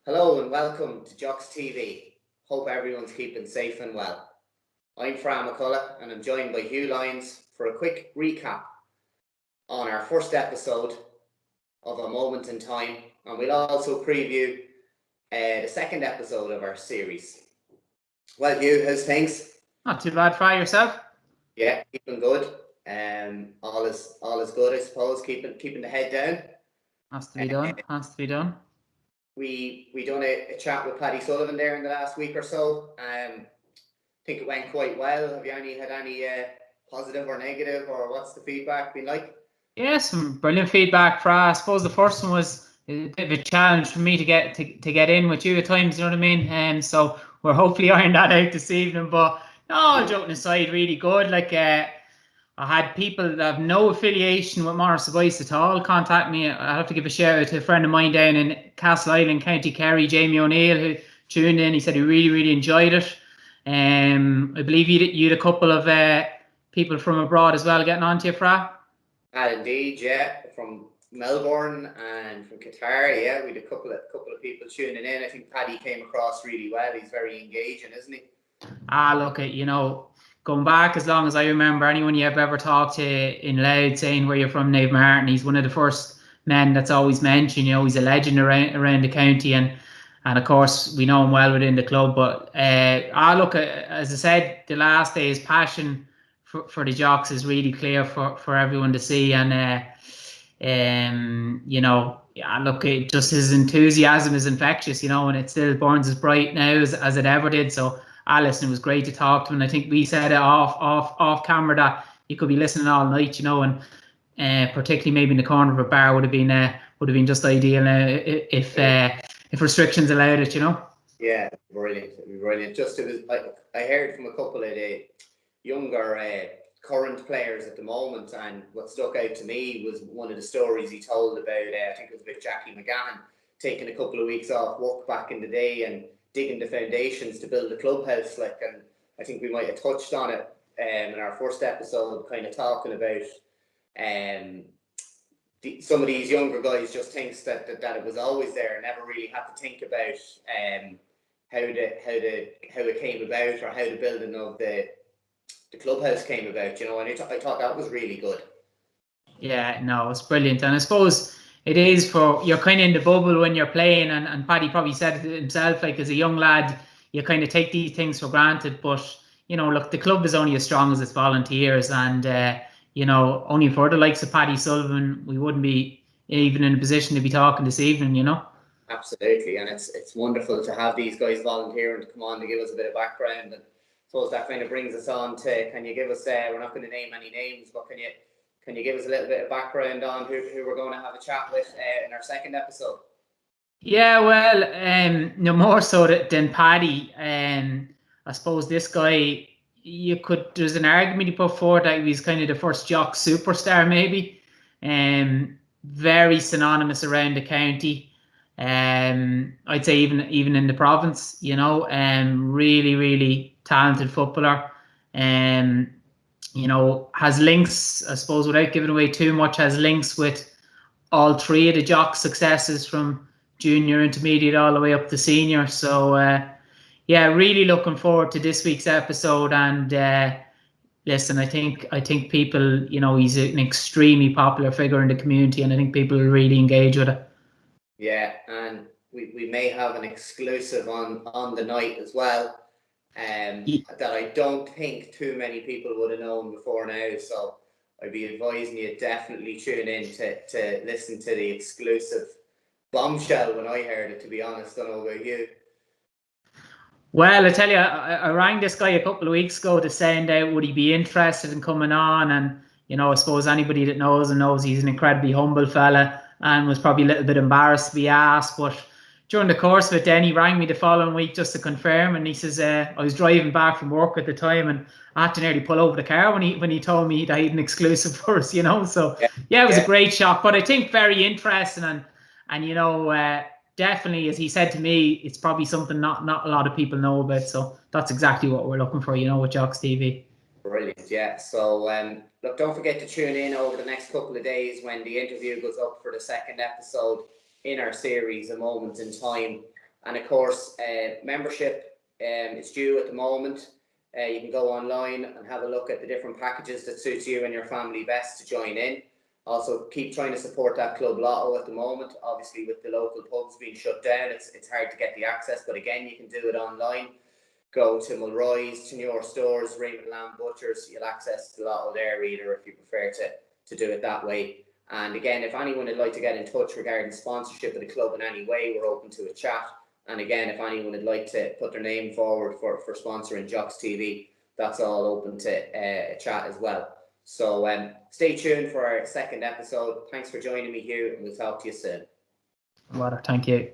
Hello and welcome to Jocks TV. Hope everyone's keeping safe and well. I'm Fran McCullough and I'm joined by Hugh Lyons for a quick recap on our first episode of A Moment in Time, and we'll also preview the second episode of our series. Well, Hugh, how's things? Not too bad. Fry yourself? Yeah, keeping good. All is good, I suppose. Keeping the head down. Has to be done. We done a chat with Paddy Sullivan there in the last week or so. I think it went quite well. Have you had any positive or negative, or what's the feedback been like? Yeah, some brilliant feedback. I suppose the first one was a bit of a challenge for me to get in with you at times. You know what I mean? And so we're hopefully ironing that out this evening. But no, joking aside, really good. I had people that have no affiliation with Morris Advice at all contact me. I have to give a shout out to a friend of mine down in Castle Island, County Kerry, Jamie O'Neill, who tuned in. He said he really enjoyed it. I believe you had a couple of people from abroad as well getting on to you, Fra. Indeed, yeah, from Melbourne and from Qatar. Yeah, we had a couple of people tuning in. I think Paddy came across really well. He's very engaging, isn't he? Look, going back as long as I remember, anyone you have ever talked to in Loud saying where you're from, Naomh Martin, he's one of the first men that's always mentioned. He's a legend around the county, and of course we know him well within the club. But as I said, the last day, his passion for the Jocks is really clear for everyone to see, and just his enthusiasm is infectious, and it still burns as bright now as it ever did. So listen, it was great to talk to him. And I think we said it off camera that you could be listening all night, and particularly maybe in the corner of a bar would have been just ideal if restrictions allowed it, Yeah, brilliant. It'd be brilliant. Just I heard from a couple of the younger current players at the moment, and what stuck out to me was one of the stories he told about. I think it was about Jackie McGann taking a couple of weeks off work back in the day and digging the foundations to build a clubhouse. And I think we might have touched on it in our first episode, kind of talking about some of these younger guys just thinks that it was always there, never really had to think about how it came about, or how the building of the clubhouse came about, and I thought that was really good. Yeah, no, it's brilliant. And I suppose it is you're kind of in the bubble when you're playing, and Paddy probably said it himself, like as a young lad, you kind of take these things for granted. But, look, the club is only as strong as its volunteers, and, only for the likes of Paddy Sullivan, we wouldn't be even in a position to be talking this evening, Absolutely, and it's wonderful to have these guys volunteering to come on to give us a bit of background. And I suppose that kind of brings us on to, can you give us, we're not going to name any names, but can you give us a little bit of background on who we're going to have a chat with in our second episode? Yeah, well, no more so than Paddy. I suppose this guy, there's an argument you put forward that he was kind of the first Jock superstar, maybe. Very synonymous around the county. I'd say even in the province, really talented footballer. Has links, I suppose, without giving away too much, has links with all three of the Jock successes from junior, intermediate, all the way up to senior. So really looking forward to this week's episode. And listen, I think people, he's an extremely popular figure in the community, and I think people will really engage with it. Yeah, and we may have an exclusive on the night as well, that I don't think too many people would have known before now. So I'd be advising you definitely tune in to listen to the exclusive bombshell when I heard it, to be honest. I don't know about you. Well, I tell you, I rang this guy a couple of weeks ago to send out would he be interested in coming on, and I suppose anybody that knows him knows he's an incredibly humble fella, and was probably a little bit embarrassed to be asked. But during the course of it, then he rang me the following week just to confirm, and he says I was driving back from work at the time, and I had to nearly pull over the car when he told me that he had an exclusive for us. So yeah, it was a great shock, but I think very interesting, and definitely, as he said to me, it's probably something not a lot of people know about. So that's exactly what we're looking for, with Jocks TV. Brilliant, yeah. So look, don't forget to tune in over the next couple of days when the interview goes up for the second episode in our series, A Moment in Time. And of course, membership is due at the moment. You can go online and have a look at the different packages that suits you and your family best to join in. Also, keep trying to support that club lotto at the moment. Obviously, with the local pubs being shut down, it's hard to get the access. But again, you can do it online. Go to Mulroy's, to your stores, Raymond Lamb Butchers. You'll access the lotto there, reader, if you prefer to do it that way. And again, if anyone would like to get in touch regarding sponsorship of the club in any way, we're open to a chat. And again, if anyone would like to put their name forward for sponsoring Jocks TV, that's all open to a chat as well. So stay tuned for our second episode. Thanks for joining me, Hugh, and we'll talk to you soon. Thank you.